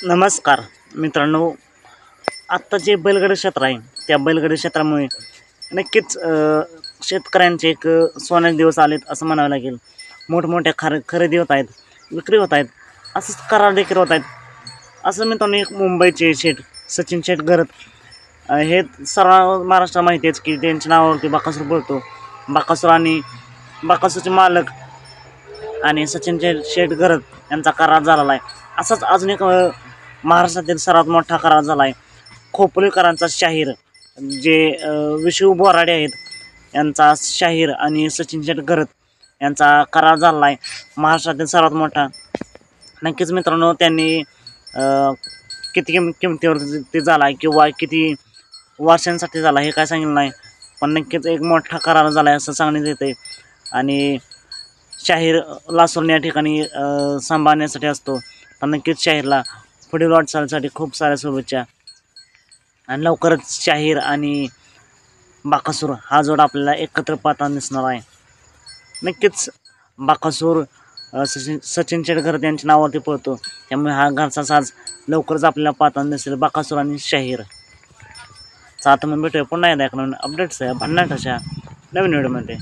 नमस्कार मित्रांनो, आत्ता जे बैलगाडी क्षेत्र आहे त्या बैलगाडी क्षेत्रामुळे नक्कीच शेतकऱ्यांचे एक सोन्याचे दिवस आलेत असं म्हणावं लागेल. मोठमोठ्या खरेदी होत आहेत, विक्री होत आहेत, असंच करार देखील होत आहेत. असं मित्रांनो एक मुंबईचे शेठ सचिन शेठ घरत हे सर्व महाराष्ट्राला माहिती आहेच की त्यांच्या नावावरती बकासूर बोलतो. बकासूर आणि बकासूरचे मालक आणि सचिन शेठ घरत यांचा करार झालेला आहे. असाच अजून एक महाराष्ट्रातील सर्वात मोठा करार झाला आहे. खोपोलीकरांचा शाहीर जे विशू बोराडे आहेत यांचा शाहीर आणि सचिन शेठ घरत यांचा करार झाला आहे महाराष्ट्रातील सर्वात मोठा. नक्कीच मित्रांनो त्यांनी किती किमतीवर ते झाला आहे किंवा किती वर्षांसाठी झाला हे काय सांगितलं नाही, पण नक्कीच एक मोठा करार झाला आहे असं सांगण्यात येते. आणि शाहीर लासून या ठिकाणी सांभाळण्यासाठी असतो, तर नक्कीच शाहीरला पुढील वाटचालीसाठी खूप साऱ्या शुभेच्छा. आणि लवकरच शाहीर आणि बकासूर हा जोड आपल्याला एकत्र पाहताना दिसणार आहे. नक्कीच बकासूर सचिन शेठ घरत यांच्या नावावरती पळतो, त्यामुळे हा घरचा साज लवकरच आपल्याला पाहताना दिसेल, बकासूर आणि शाहीर. आता मग भेटूया पुन्हा एकदा एक नवीन अपडेट्स आहे भन्नाट अशा नवीन व्हिडिओमध्ये.